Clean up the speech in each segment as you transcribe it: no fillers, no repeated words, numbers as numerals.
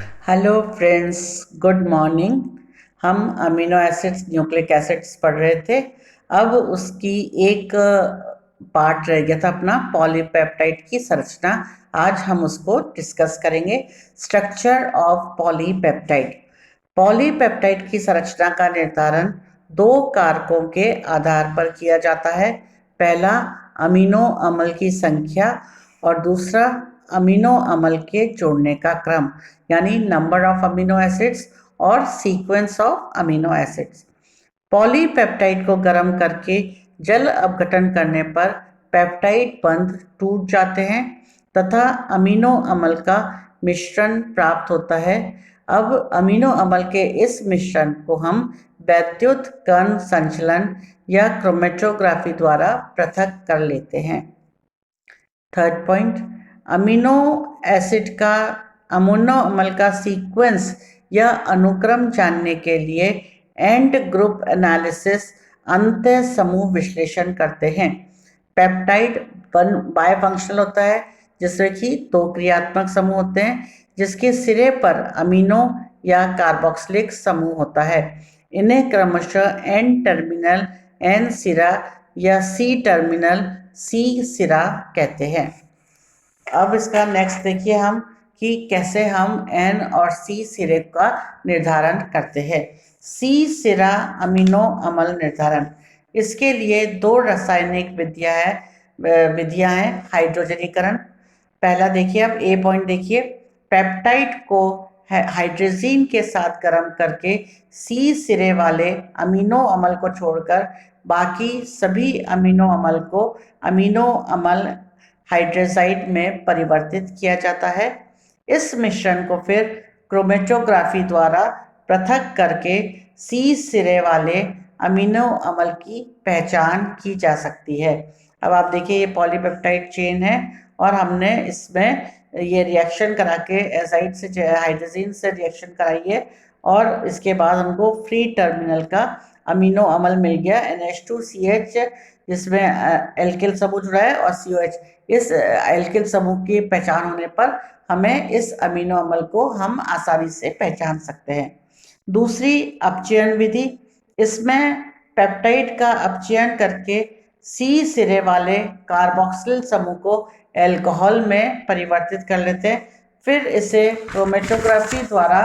Hello friends, good morning. हम amino acids, nucleic acids पढ़ रहे थे। अब उसकी एक पार्ट रह गया था अपना, पॉलीपेप्टाइड की संरचना। आज हम उसको डिस्कस करेंगे। Structure of polypeptide. पॉलीपेप्टाइड की संरचना का निर्धारण दो कारकों के आधार पर किया जाता है। पहला, अमीनो अम्ल की संख्या, और दूसरा, अमीनो अम्ल के जोड़ने का क्रम, यानी नंबर ऑफ अमीनो एसिड्स और sequence of amino acids. Polypeptide को गर्म करके जल अपघटन करने पर पेप्टाइड बंध टूट जाते हैं तथा अमीनो अम्ल का मिश्रण प्राप्त होता है। अब अमीनो अम्ल के इस मिश्रण को हम वैद्युत कण संचलन या क्रोमेटोग्राफी द्वारा पृथक कर लेते हैं। थर्ड पॉइंट, अमीनो एसिड का अमीनो अम्ल का सीक्वेंस या अनुक्रम जानने के लिए एंड ग्रुप एनालिसिस अंत समूह विश्लेषण करते हैं। पेप्टाइड बायफंक्शनल होता है, जिसमें कि दो क्रियात्मक समूह होते हैं, जिसके सिरे पर अमीनो या कार्बोक्सिलिक समूह होता है। इन्हें क्रमशः एन टर्मिनल एन सिरा या सी टर्मिनल सी सिरा कहते हैं। अब इसका नेक्स्ट देखिए हम कि कैसे हम एन और सी सिरे का निर्धारण करते हैं। सी सिरा अमीनो अम्ल निर्धारण। इसके लिए दो रासायनिक विधियां हैं। हाइड्रोजनीकरण। पहला देखिए, आप ए पॉइंट देखिए, पेप्टाइड को हाइड्रोजीन के साथ गर्म करके सी सिरे वाले अमीनो अम्ल को छोड़कर बाकी सभी अमीनो अम्ल को अमीनो अम्ल हाइड्रोजाइड में परिवर्तित किया जाता है। इस मिश्रण को फिर क्रोमेटोग्राफी द्वारा पृथक करके सी सिरे वाले अमीनो अम्ल की पहचान की जा सकती है। अब आप देखिए, ये पॉलीपेप्टाइड चेन है और हमने इसमें ये रिएक्शन करा के एजाइड से हाइड्रोजीन से रिएक्शन कराई है और इसके बाद हमको फ्री टर्मिनल का अमीनो अम्ल मिल गया NH2CH, जिसमें एल्किल समूह जुड़ा है, और COH। इस एल्किल समूह की पहचान होने पर हमें इस अमीनो अम्ल को हम आसानी से पहचान सकते हैं। दूसरी, अपचयन विधि। इसमें पेप्टाइड का अपचयन करके सी सिरे वाले कार्बोक्सिल समूह को अल्कोहल में परिवर्तित कर लेते हैं। फिर इसे क्रोमेटोग्राफी द्वारा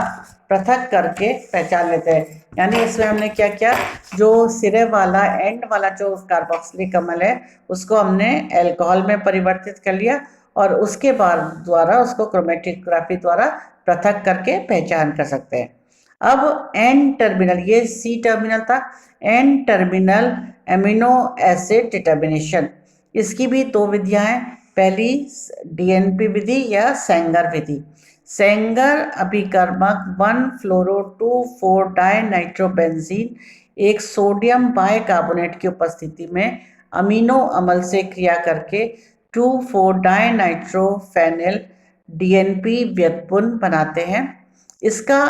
पृथक करके पहचान लेते हैं। यानी इसमें हमने क्या किया, जो सिरे वाला एंड वाला जो कार्बोक्सिलिक अम्ल है उसको हमने अल्कोहल में परिवर्तित कर लिया और उसके बाद द्वारा उसको क्रोमेटोग्राफी द्वारा पृथक करके पहचान कर सकते हैं। अब एन टर्मिनल, ये सी टर्मिनल था, N terminal amino acid determination. इसकी भी दो विधियां हैं। पहली, DNP विधि या सेंगर विधि। सेंगर अभिकर्मक 1-फ्लोरो-2,4 डाइनाइट्रोबेंजीन एक सोडियम बाइकार्बोनेट की उपस्थिति में अमीनो अम्ल से क्रिया करके 2,4 डाइनाइट्रोफेनिल DNP व्युत्पन्न बनाते हैं। इसका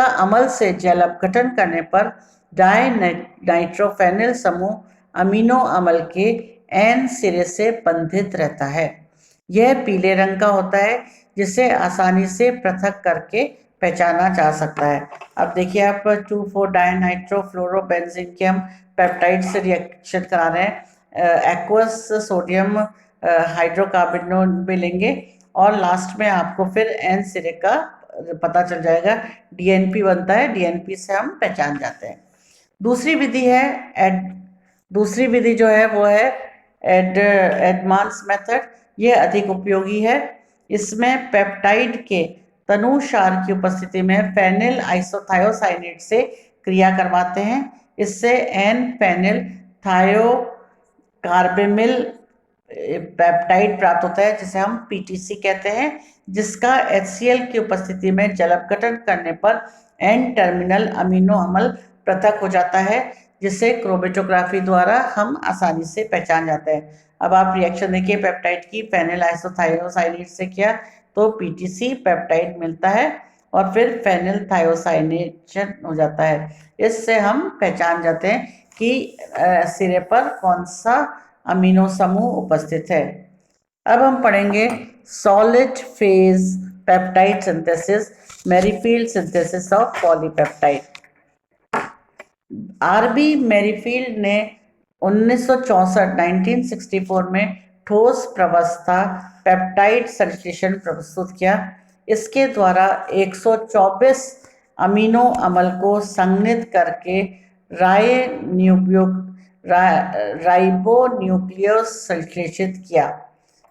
अमल से जल अपघटन करने पर डाइनाइट्रोफेनिल समूह अमीनो अम्ल के एन सिरे से बंधित रहता है। यह पीले रंग का होता है, जिसे आसानी से पृथक करके पहचाना जा सकता है। अब देखिए, आप 2,4 डाइनाइट्रोफ्लोरोबेंजीन के हम पेप्टाइड से रिएक्शन करा रहे हैं। एक्वस सोडियम हाइड्रोकार्बोनेट भी लेंगे और लास्ट में आपको फिर एन सिरे का पता चल जाएगा। DNP बनता है, DNP से हम पहचान जाते हैं। दूसरी विधि है दूसरी विधि जो है वो है एडमांस मेथड। ये अधिक उपयोगी है। इसमें पेप्टाइड के तनुसार की उपस्थिति में फेनिल आइसोथायोसाइनेट से क्रिया करवाते हैं। इससे एन फेनिल थायोकार्बेमिल पेप्टाइड प्राप्त होता है, जिसे हम PTC कहते हैं, जिसका HCl की उपस्थिति में जल अपघटन करने पर एन टर्मिनल अमीनो अम्ल पृथक हो जाता है, जिसे क्रोमेटोग्राफी द्वारा हम आसानी से पहचान जाते हैं। अब आप रिएक्शन देखिए, पेप्टाइड की फेनिल आइसोथायोसाइनेट से किया तो PTC पेप्टाइड मिलता है और फिर फेनिल थायोसाइनेशन हो जाता है। इससे हम पहचान जाते हैं कि सिरे पर कौन सा अमीनो समूह उपस्थित है। अब हम पढ़ेंगे solid phase peptide synthesis, Merrifield synthesis of polypeptide. RB Merrifield ने 1964 में ठोस प्रवस्था पेप्टाइड संश्लेषण प्रस्तुत किया। इसके द्वारा 124 अमीनो अम्ल को संघनित करके राइबोन्यूक्लियोस संश्लेषित किया।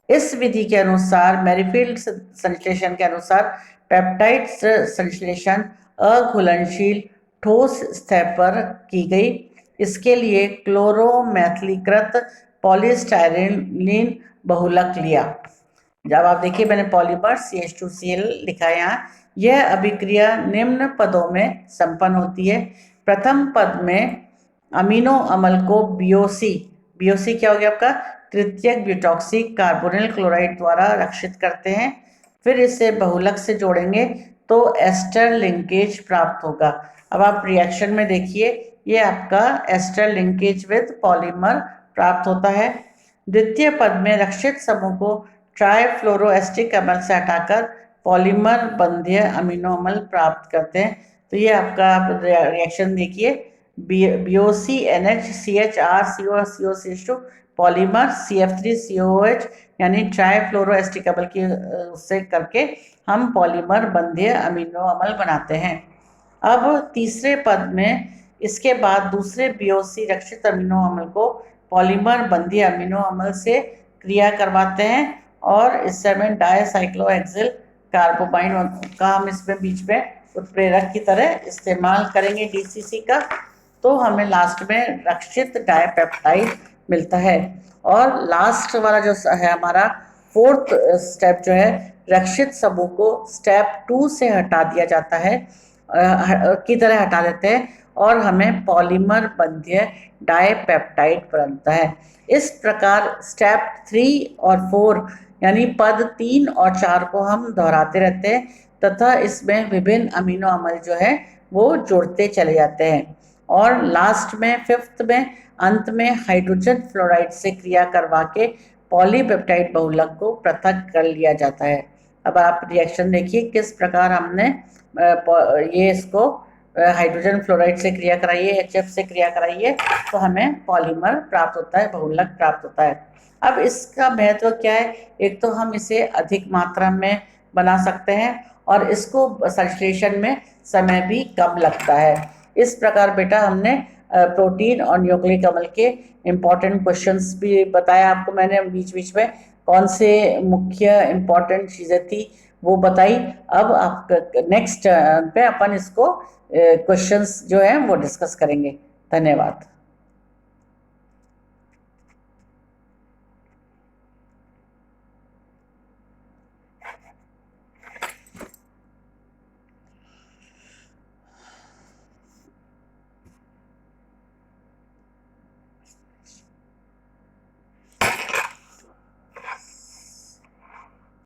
इस विधि के अनुसार, मैरीफील्ड संश्लेषण के अनुसार पेप्टाइड संश्लेषण अघुलनशील ठोस स्तर पर की गई। इसके लिए क्लोरोमेथिलीकृत पॉलीस्टाइरीन बहुलक लिया। जब आप देखिए, मैंने पॉलीमर CH2Cl लिखा है यहाँ। यह अभिक्रिया निम्न पदों में संपन्न होती है। प्रथम पद में अमीनो अम्ल को बीओसी क्या हो गया आपका, तृतीयक ब्यूटॉक्सी कार्बोनिल क्लोराइड द्वारा रक्षित करते हैं। फिर इसे बहुलक से जोड़ेंगे तो एस्टर लिंकेज प्राप्त होगा। अब आप रिएक्शन में देखिए, ये आपका एस्टर लिंकेज विद पॉलीमर प्राप्त होता है। द्वितीय पद में रक्षित समूह को ट्राइफ्लोरोएस्टिक अम्ल से हटाकर पॉलीमर बंधीय अमीनो अम्ल प्राप्त करते हैं। तो ये आपका आप रिएक्शन देखिए, BOCNH CHR CO polymer CF3COOH यानी ट्राइफ्लोरोएस्टिक अम्ल की उससे करके हम पॉलीमर बंधीय अमीनो अम्ल बनाते हैं। अब तीसरे पद में इसके बाद दूसरे BOC रक्षित अमीनो अम्ल को पॉलीमर बंधीय अमीनो अम्ल से क्रिया करवाते हैं और इस समय डायसाइक्लोहेक्सिल कार्बोमाइन का हम इसमें बीच में उत्प्रेरक की तरह इस्तेमाल करेंगे DCC का। तो हमें लास्ट में रक्षित डायपेप्टाइड मिलता है। और लास्ट वाला जो है हमारा फोर्थ स्टेप जो है, रक्षित समूह को स्टेप 2 से हटा दिया जाता है, की तरह हटा देते हैं और हमें पॉलीमर बंधीय डायपेप्टाइड बनता है। इस प्रकार स्टेप 3 और 4 यानी पद 3 और 4 को हम दोहराते रहते हैं तथा इसमें विभिन्न अमीनो अम्ल जो है वो जोड़ते चले जाते हैं और लास्ट में 5th में अंत में हाइड्रोजन फ्लोराइड से क्रिया करवा के पॉलीपेप्टाइड बहुलक को पृथक कर लिया जाता है। अब आप रिएक्शन देखिए किस प्रकार हमने ये इसको हाइड्रोजन फ्लोराइड से क्रिया कराई है, HF से क्रिया कराई है, तो हमें पॉलीमर प्राप्त होता है, बहुलक प्राप्त होता है। अब इसका महत्व क्या है, एक तो हम इसे अधिक मात्रा में बना सकते हैं और इसको संश्लेषण में समय भी कम लगता है। इस प्रकार बेटा हमने प्रोटीन और न्यूक्लिक अम्ल के इम्पॉर्टेंट क्वेश्चंस भी बताया आपको मैंने, बीच बीच में कौन से मुख्य इम्पॉर्टेंट चीज़ें थी वो बताई। अब आप नेक्स्ट पे अपन इसको क्वेश्चंस जो है वो डिस्कस करेंगे। धन्यवाद।